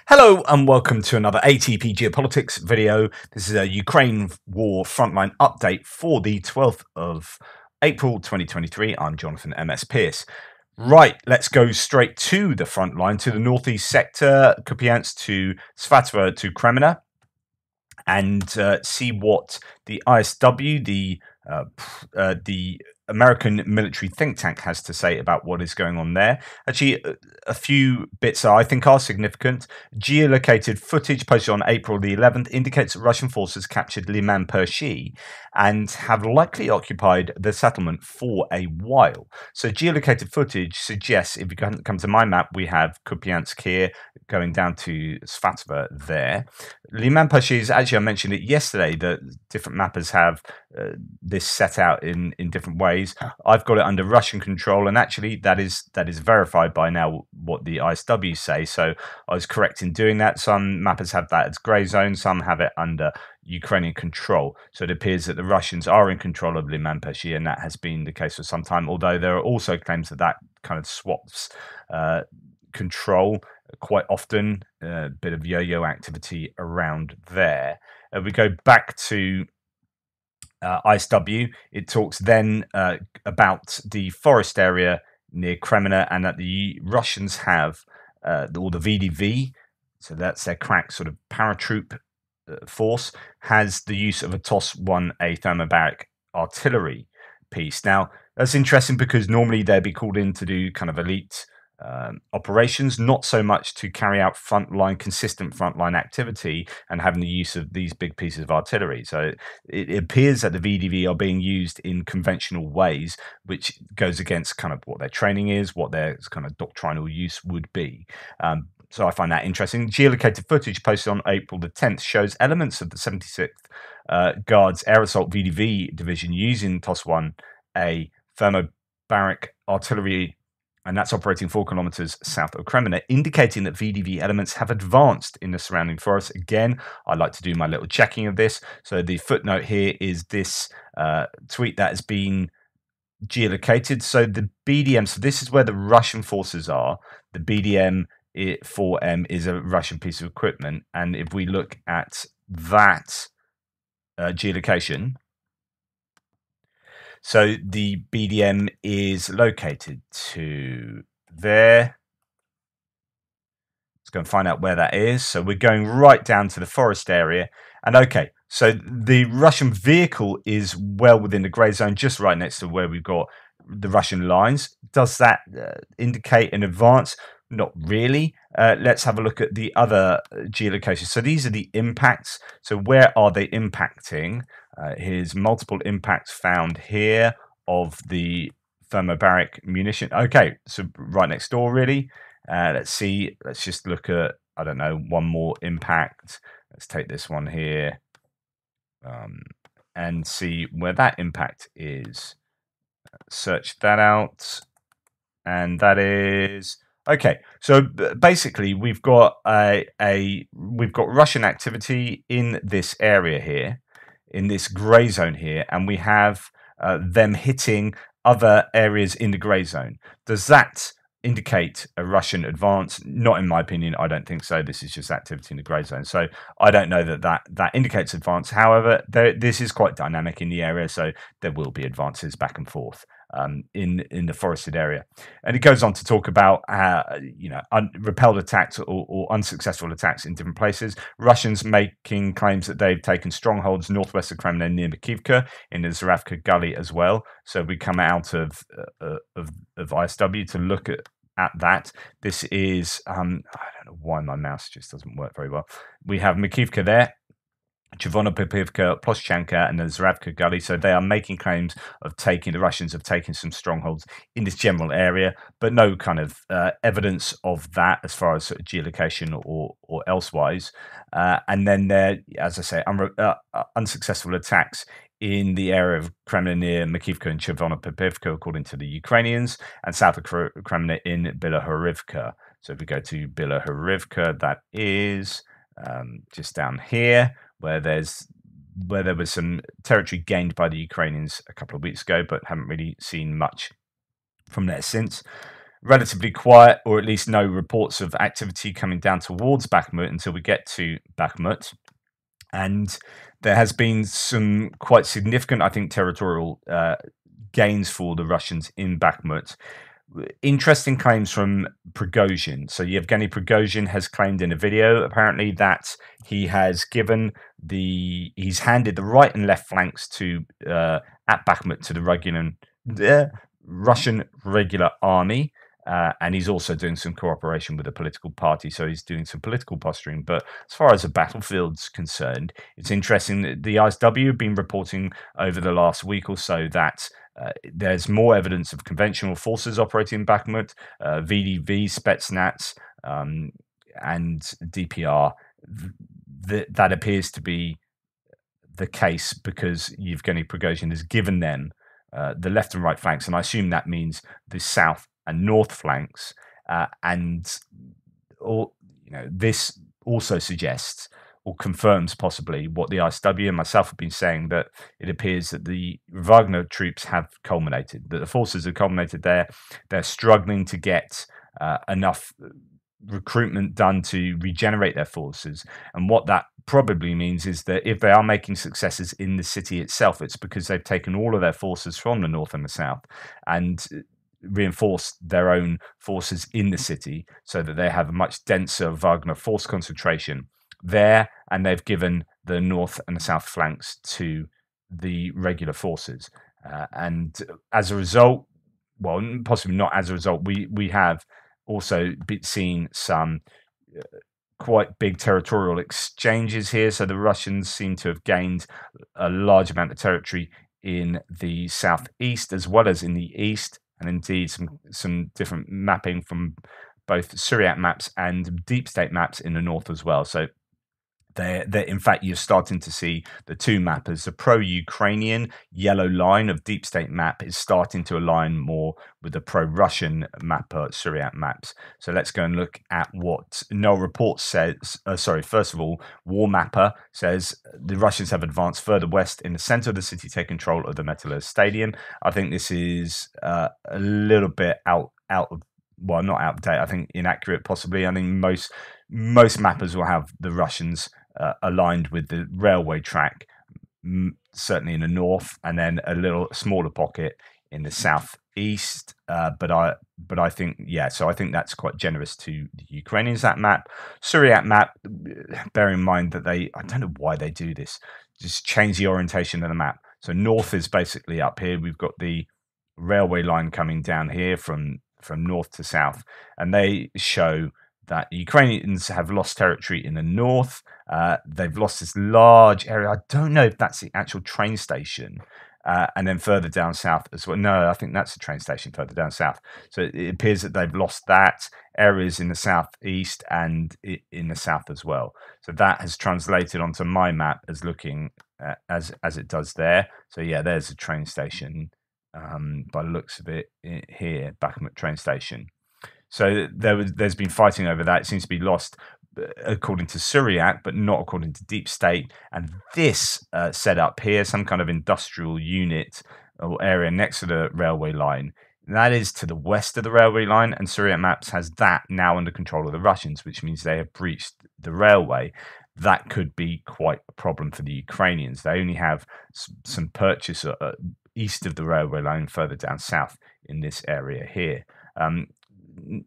Hello and welcome to another ATP Geopolitics video. This is a Ukraine war frontline update for the 12th of April 2023. I'm Jonathan MS Pearce. Right, let's go straight to the front line, to the northeast sector, Kupiansk to Svatova to Kreminna, and see what the ISW, the American military think tank, has to say about what is going on there. Actually, a few bits I think are significant. Geolocated footage posted on April the 11th indicates that Russian forces captured Liman Pershi and have likely occupied the settlement for a while. So geolocated footage suggests, if you come to my map, we have Kupiansk here going down to Svatova there. Liman Pershi is, actually, I mentioned it yesterday, that different mappers have this set out in different ways. I've got it under Russian control, and actually that is verified by now what the ISW say, so I was correct in doing that. Some mappers have that as grey zone, some have it under Ukrainian control, so it appears that the Russians are in control of Liman Pershi, and that has been the case for some time, although there are also claims that that kind of swaps control quite often. A bit of yo-yo activity around there. We go back to ISW. It talks then about the forest area near Kreminna, and that the Russians have or the VDV, so that's their crack sort of paratroop force, has the use of a TOS-1A thermobaric artillery piece. Now that's interesting because normally they'd be called in to do kind of elite operations, not so much to carry out consistent frontline activity and having the use of these big pieces of artillery. So it appears that the VDV are being used in conventional ways, which goes against kind of what their training is, what their kind of doctrinal use would be. So I find that interesting. Geolocated footage posted on April the 10th shows elements of the 76th Guards Air Assault VDV division using TOS-1A thermobaric artillery, and that's operating 4 kilometers south of Kreminna, indicating that VDV elements have advanced in the surrounding forest. Again, I like to do my little checking of this. So the footnote here is this tweet that has been geolocated. So the BDM, so this is where the Russian forces are. The BDM 4M is a Russian piece of equipment. And if we look at that geolocation, so the BDM is located to there. Let's go and find out where that is. So we're going right down to the forest area. And okay, so the Russian vehicle is well within the grey zone, just right next to where we've got the Russian lines. Does that indicate an advance? Not really. Let's have a look at the other geolocations. So these are the impacts. So where are they impacting? Here's multiple impacts found here of the thermobaric munition. Okay, so right next door, really. Let's see. Let's just look at, I don't know, one more impact. Let's take this one here and see where that impact is. Search that out, and that is okay. So basically, we've got we've got Russian activity in this area here, in this grey zone here, and we have them hitting other areas in the grey zone. Does that indicate a Russian advance? Not in my opinion. I don't think so. This is just activity in the grey zone. So I don't know that indicates advance. However, this is quite dynamic in the area, so there will be advances back and forth in the forested area. And it goes on to talk about repelled attacks or unsuccessful attacks in different places. Russians making claims that they've taken strongholds northwest of Kremlin near Makiivka in the Zaravka Gully as well. So we come out of ISW to look at that. This is I don't know why my mouse just doesn't work very well. We have Makiivka there, Chervonopipivka, Ploschanka, and the Zaravka Gully. So they are making claims of the Russians have taken some strongholds in this general area, but no kind of evidence of that as far as geolocation or elsewise. And then there, as I say, unsuccessful attacks in the area of Kremlin near Makiivka and Chervonopipivka, according to the Ukrainians, and south of Kremlin in Bilohorivka. So if we go to Bilohorivka, that is just down here, where there was some territory gained by the Ukrainians a couple of weeks ago, but haven't really seen much from there since. relatively quiet, or at least no reports of activity coming down towards Bakhmut until we get to Bakhmut. And there has been some quite significant, I think, territorial gains for the Russians in Bakhmut. Interesting claims from Prigozhin. So Yevgeny Prigozhin has claimed in a video, apparently, that he's handed the right and left flanks to at Bakhmut to the Russian regular army. And he's also doing some cooperation with a political party, so he's doing some political posturing. But as far as the battlefield's concerned, it's interesting that the ISW have been reporting over the last week or so that there's more evidence of conventional forces operating in Bakhmut, VDV, Spetsnaz, and DPR. That appears to be the case because Yevgeny Prigozhin has given them the left and right flanks, and I assume that means the south and north flanks. This also suggests or confirms possibly what the ISW and myself have been saying, that it appears that the Wagner troops have culminated, that the forces have culminated there. They're struggling to get enough recruitment done to regenerate their forces. And what that probably means is that if they are making successes in the city itself, it's because they've taken all of their forces from the north and the south and reinforced their own forces in the city so that they have a much denser Wagner force concentration there, and they've given the north and the south flanks to the regular forces. And as a result, well, possibly not as a result, we have also seen some quite big territorial exchanges here. So the Russians seem to have gained a large amount of territory in the southeast as well as in the east, and indeed some different mapping from both Syriac maps and deep state maps in the north as well. So in fact, you're starting to see the two mappers. The pro-Ukrainian yellow line of deep state map is starting to align more with the pro-Russian mapper Syriac maps. So let's go and look at what Null Report says. First of all, War Mapper says the Russians have advanced further west in the center of the city, take control of the Metallurg Stadium. I think this is a little bit out of, well, not out of date, I think inaccurate possibly. I think most mappers will have the Russians aligned with the railway track, certainly in the north, and then a little smaller pocket in the southeast. But I think, yeah, so I think that's quite generous to the Ukrainians, that map. Syriac map, bear in mind that I don't know why they do this, just change the orientation of the map. So north is basically up here. We've got the railway line coming down here from north to south, and they show that the Ukrainians have lost territory in the north. They've lost this large area. I don't know if that's the actual train station. And then further down south as well. No, I think that's the train station further down south. So it appears that they've lost that areas in the southeast and in the south as well. So that has translated onto my map as looking as it does there. So yeah, there's a train station by the looks of it here, Bakhmut train station. So there's been fighting over that. It seems to be lost according to Syriac, but not according to Deep State. And this setup here, some kind of industrial unit or area next to the railway line, that is to the west of the railway line, and Syriac Maps has that now under control of the Russians, which means they have breached the railway. That could be quite a problem for the Ukrainians. They only have some purchase east of the railway line, further down south in this area here.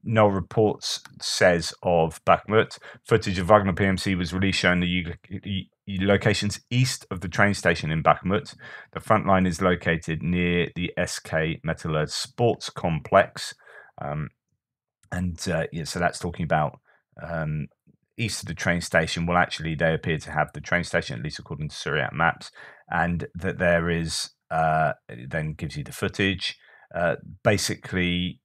Null Reports says of Bakhmut, footage of Wagner PMC was released showing the locations east of the train station in Bakhmut. The front line is located near the SK Metallurg Sports Complex. So that's talking about east of the train station. Well, actually, they appear to have the train station, at least according to Syriac maps, and that there is, it then gives you the footage. Basically,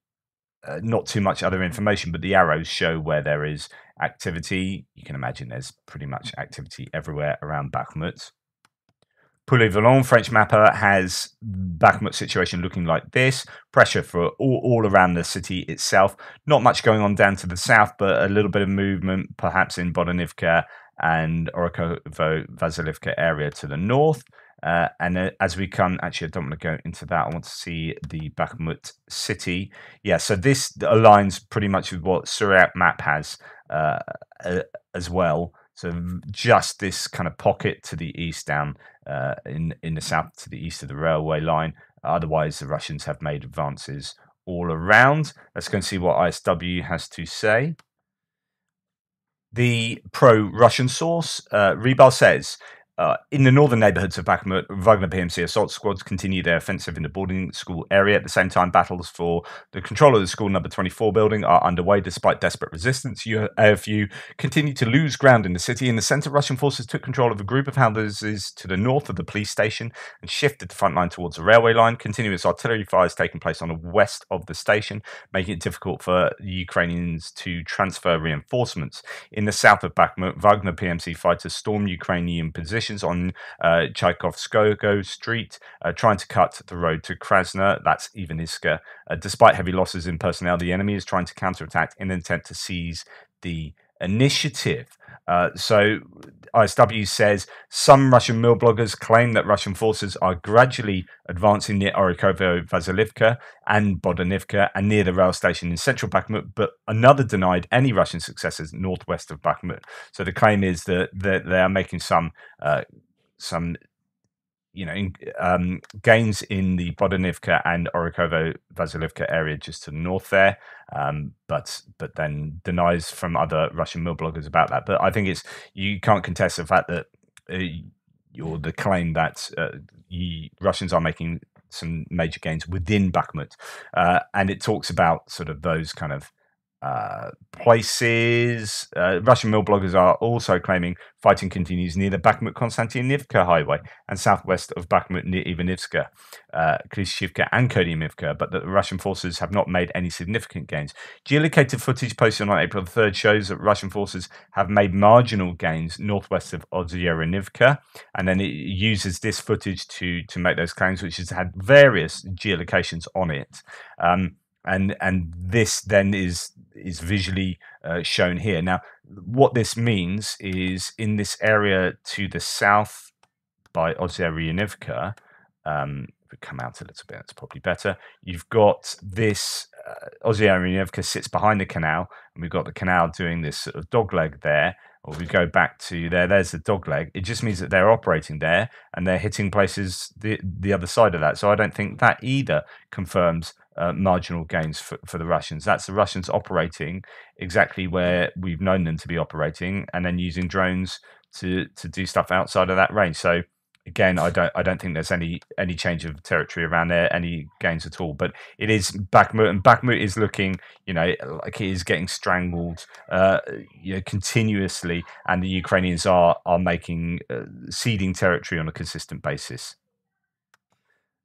not too much other information, but the arrows show where there is activity. You can imagine there's pretty much activity everywhere around Bakhmut. Poulet-Volant, French mapper, has Bakhmut situation looking like this. Pressure for all around the city itself. Not much going on down to the south, but a little bit of movement, perhaps in Bodanivka and Orikovo-Vasilivka area to the north. And as we come, actually, I don't want to go into that. I want to see the Bakhmut city. Yeah, so this aligns pretty much with what Suryat map has as well. So just this kind of pocket to the east down in the south to the east of the railway line. Otherwise, the Russians have made advances all around. Let's go and see what ISW has to say. The pro-Russian source, Rebal says, in the northern neighborhoods of Bakhmut, Wagner PMC assault squads continue their offensive in the boarding school area. At the same time, battles for the control of the school number 24 building are underway. Despite desperate resistance, AFU continue to lose ground in the city. In the center, Russian forces took control of a group of houses to the north of the police station and shifted the front line towards the railway line. Continuous artillery fires taking place on the west of the station, making it difficult for the Ukrainians to transfer reinforcements. In the south of Bakhmut, Wagner PMC fighters stormed Ukrainian positions on Tchaikovskogo Street, trying to cut the road to Krasna, that's Ivaniska. Despite heavy losses in personnel, the enemy is trying to counterattack in an attempt to seize the initiative. So ISW says some Russian mill bloggers claim that Russian forces are gradually advancing near Orikovo, Vasilivka and Bodanivka and near the rail station in central Bakhmut, but another denied any Russian successes northwest of Bakhmut. So the claim is that they are making some gains in the Bodanivka and Orikovo Vasilivka area just to the north there, but then denies from other Russian mill bloggers about that. But I think you can't contest the fact that or the claim that Russians are making some major gains within Bakhmut, and it talks about sort of those kind of places. Russian mill bloggers are also claiming fighting continues near the Bakhmut-Konstantinivka highway and southwest of Bakhmut near Ivanivska, Klishivka and Kodimivka, but that the Russian forces have not made any significant gains. Geolocated footage posted on April 3rd shows that Russian forces have made marginal gains northwest of Ozyerenivka, and then it uses this footage to make those claims, which has had various geolocations on it. And this then is visually shown here. Now, what this means is in this area to the south by Ozyerenivka, if we come out a little bit, that's probably better. You've got this Ozyerenivka sits behind the canal, and we've got the canal doing this sort of dogleg there. Or we go back to there's the dogleg. It just means that they're operating there and they're hitting places the other side of that. So I don't think that either confirms marginal gains for the Russians. That's the Russians operating exactly where we've known them to be operating, and then using drones to do stuff outside of that range. So again, I don't think there's any change of territory around there, any gains at all. But it is Bakhmut, and Bakhmut is looking, like it is getting strangled, continuously, and the Ukrainians are making ceding territory on a consistent basis.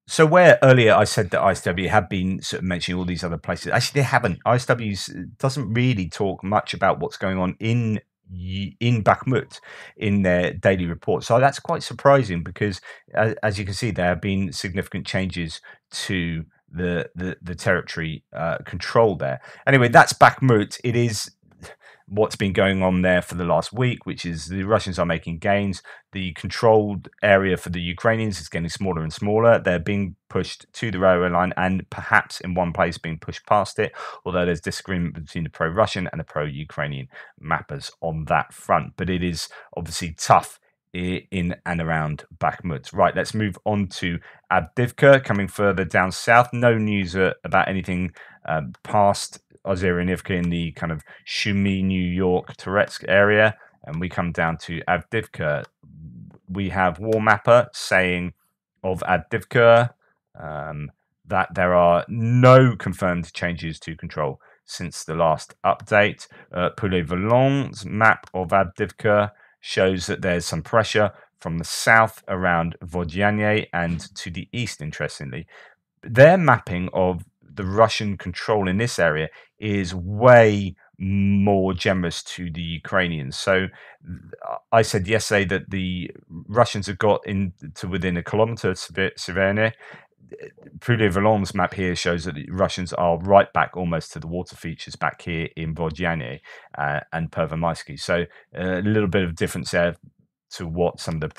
So where earlier I said that ISW have been sort of mentioning all these other places, actually they haven't. ISW doesn't really talk much about what's going on in Bakhmut in their daily report. So that's quite surprising because, as you can see, there have been significant changes to the territory control there. Anyway, that's Bakhmut. It is what's been going on there for the last week, which is the Russians are making gains. The controlled area for the Ukrainians is getting smaller and smaller. They're being pushed to the railway line and perhaps in one place being pushed past it, although there's disagreement between the pro-Russian and the pro-Ukrainian mappers on that front. But it is obviously tough in and around Bakhmut. Right, let's move on to Avdivka, coming further down south. No news about anything past Ozyerenivka in the kind of Sumy, New York, Toretsk area. And we come down to Avdivka. We have War Mapper saying of Avdivka that there are no confirmed changes to control since the last update. Poulet Volant's map of Avdivka shows that there's some pressure from the south around Vodyane and to the east, interestingly. Their mapping of the Russian control in this area is way more generous to the Ukrainians. So I said yesterday that the Russians have got into within a kilometer of Severny. Poulet Volant's map here shows that the Russians are right back almost to the water features back here in Vodyane and Pervomaisky. So a little bit of difference there to what some of the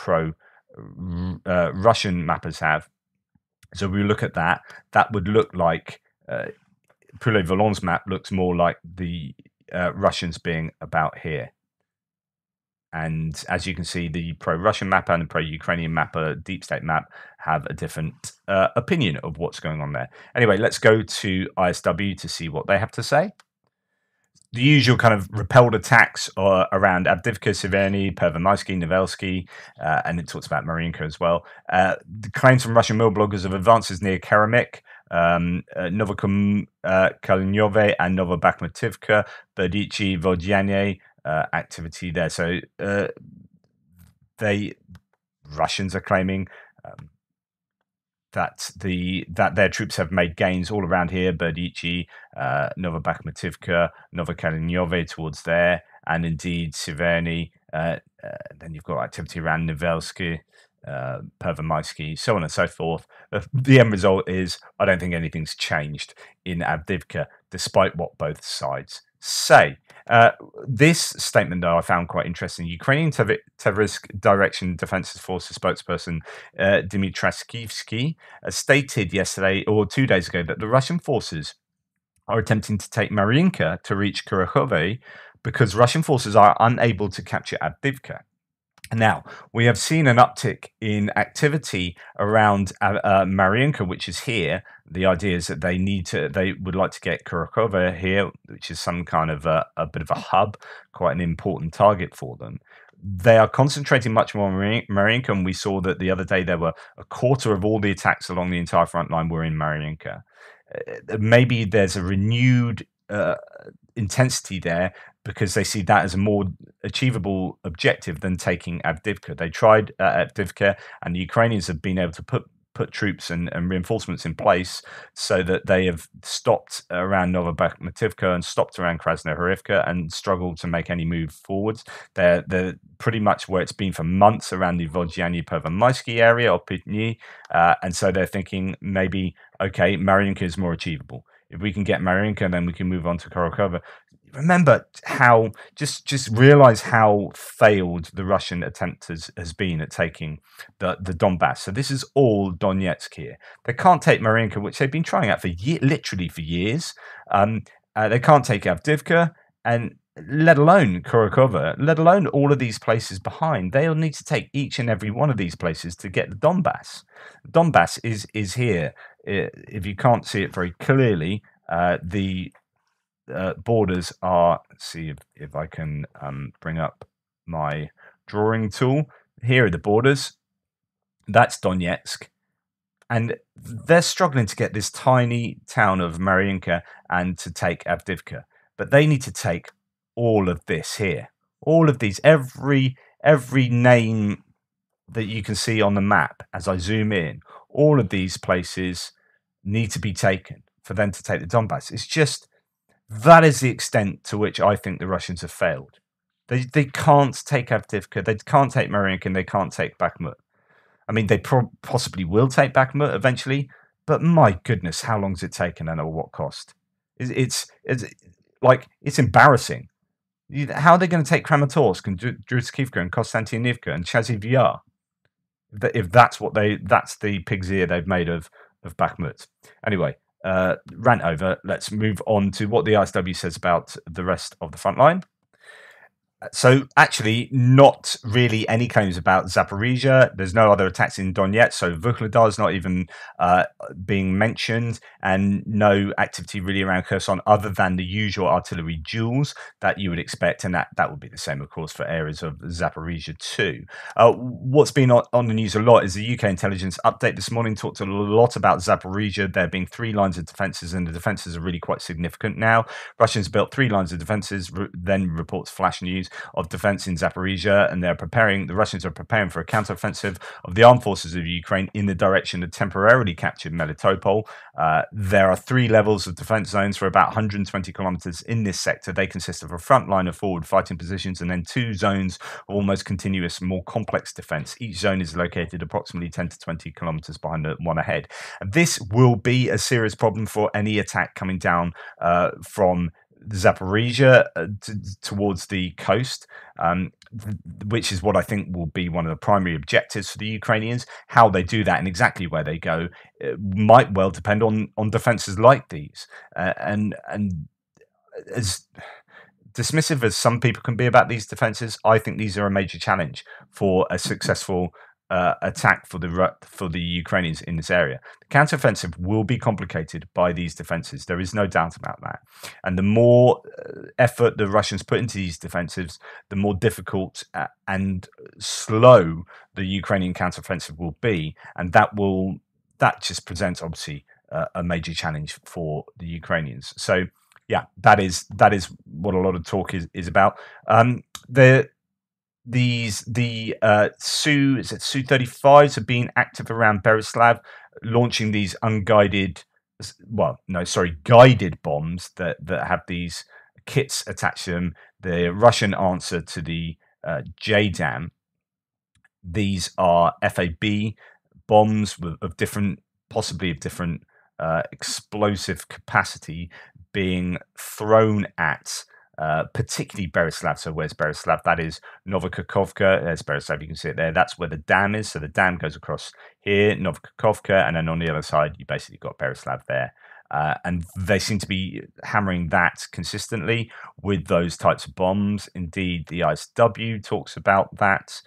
Russian mappers have. So we look at that. That would look like Poulet-Volon's map looks more like the Russians being about here. And as you can see, the pro-Russian mapper and the pro-Ukrainian mapper, deep state map, have a different opinion of what's going on there. Anyway, let's go to ISW to see what they have to say. The usual kind of repelled attacks around Avdivka, Severny, Pervomaisky, Nevelsky, and it talks about Marinka as well. The claims from Russian mill bloggers of advances near Keramik, Novokalinove and Novobakhmutivka, Berdichi, Vodyane, activity there. So Russians are claiming that their troops have made gains all around here. Berdichi, Novobakhmutivka, Novokalinove towards there, and indeed Severny. Then you've got activity around Nevelsky, Pervomaisky, so on and so forth. The end result is I don't think anything's changed in Avdivka, despite what both sides say. This statement, though, I found quite interesting. Ukrainian Terrorist Direction Defense Forces spokesperson Dmitrievsky stated yesterday or 2 days ago that the Russian forces are attempting to take Marinka to reach Kurakhove because Russian forces are unable to capture Avdivka. Now, we have seen an uptick in activity around Marinka, which is here. The idea is that they would like to get Kurakhove here, which is some kind of a bit of a hub, quite an important target for them. They are concentrating much more on Marinka, and we saw that the other day there were a quarter of all the attacks along the entire front line were in Marinka. Maybe there's a renewed intensity there because they see that as a more achievable objective than taking Avdivka. They tried Avdivka, and the Ukrainians have been able to put troops and reinforcements in place so that they have stopped around Novobakhmutivka and stopped around Krasnohorivka and struggled to make any move forwards. They're pretty much where it's been for months around the Vodyane-Pervomaisky area or Pitny, and so they're thinking maybe, okay, Marinka is more achievable. If we can get Marinka, then we can move on to Kurakhove. Remember how, just realize how failed the Russian attempt has been at taking the Donbass. So this is all Donetsk here. They can't take Marinka, which they've been trying out for literally for years. They can't take Avdivka, and let alone Kurakhove, let alone all of these places behind. They'll need to take each and every one of these places to get the Donbass. Donbass is here. If you can't see it very clearly, the borders are, let's see if I can bring up my drawing tool. Here are the borders. That's Donetsk. And they're struggling to get this tiny town of Marinka and to take Avdivka. But they need to take all of this here. All of these, every name that you can see on the map as I zoom in, all of these places need to be taken for them to take the Donbass. It's just, that is the extent to which I think the Russians have failed. They can't take Avdivka, they can't take Marinka, and they can't take Bakhmut. I mean, they possibly will take Bakhmut eventually, but my goodness, how long has it taken and at what cost? It's embarrassing. How are they going to take Kramatorsk and Druzhkivka and Konstantinivka and Chasiv Yar? If that's the pig's ear they've made of Bakhmut. Anyway, rant over. Let's move on to what the ISW says about the rest of the front line. So actually, not really any claims about Zaporizhia. There's no other attacks in Donetsk, so Vuhledar is not even being mentioned, and no activity really around Kherson other than the usual artillery duels that you would expect, and that would be the same, of course, for areas of Zaporizhia too. What's been on the news a lot is the UK intelligence update this morning talked a lot about Zaporizhia. There being 3 lines of defences, and the defences are really quite significant now. Russians built 3 lines of defences, then reports flash news of defense in Zaporizhia, and the Russians are preparing for a counteroffensive of the armed forces of Ukraine in the direction of temporarily captured Melitopol. There are 3 levels of defense zones for about 120 kilometers in this sector. They consist of a front line of forward fighting positions and then 2 zones of almost continuous, more complex defense. Each zone is located approximately 10 to 20 kilometers behind the one ahead. And this will be a serious problem for any attack coming down from Zaporizhia towards the coast. which is what I think will be one of the primary objectives for the Ukrainians. How they do that and exactly where they go might well depend on defences like these. And as dismissive as some people can be about these defences, I think these are a major challenge for a successful attack for the Ukrainians in this area. The counteroffensive will be complicated by these defences. There is no doubt about that. And the more effort the Russians put into these defensives, the more difficult and slow the Ukrainian counteroffensive will be, and that just presents obviously a major challenge for the Ukrainians. So yeah, that is what a lot of talk is about. The Su-35s have been active around Berislav, launching these guided bombs that have these kits attached to them. The Russian answer to the JDAM. These are FAB bombs of different, possibly of different explosive capacity, being thrown at particularly Berislav. So where's Berislav? That is Novokakhovka. There's Berislav, you can see it there. That's where the dam is. So the dam goes across here, Novokakhovka, and then on the other side, you basically got Berislav there. And they seem to be hammering that consistently with those types of bombs. Indeed, the ISW talks about that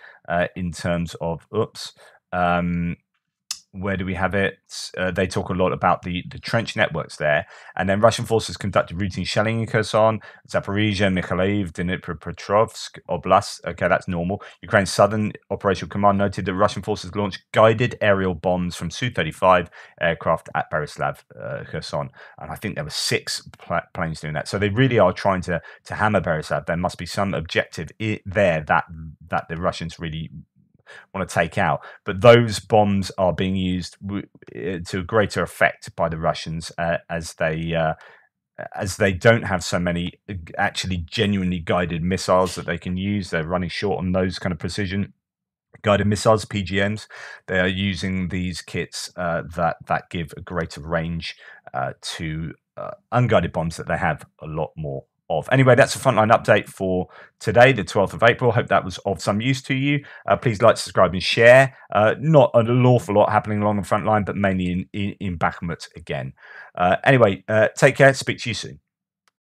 in terms of, where do we have it? They talk a lot about the trench networks there. And then Russian forces conducted routine shelling in Kherson, Zaporizhia, Mykolaiv, Dnipropetrovsk Oblast. Okay, that's normal. Ukraine's Southern Operational Command noted that Russian forces launched guided aerial bombs from Su-35 aircraft at Berislav, Kherson. And I think there were 6 planes doing that. So they really are trying to hammer Berislav. There must be some objective there that the Russians really want to take out, but those bombs are being used to greater effect by the Russians as they don't have so many actually genuinely guided missiles that they can use. They're running short on those kind of precision guided missiles, PGMs. They are using these kits that give a greater range to unguided bombs that they have a lot more of. Anyway, that's a Frontline update for today, the 12th of April. Hope that was of some use to you. Please like, subscribe, and share. Not an awful lot happening along the front line, but mainly in Bakhmut again. Anyway, take care. Speak to you soon.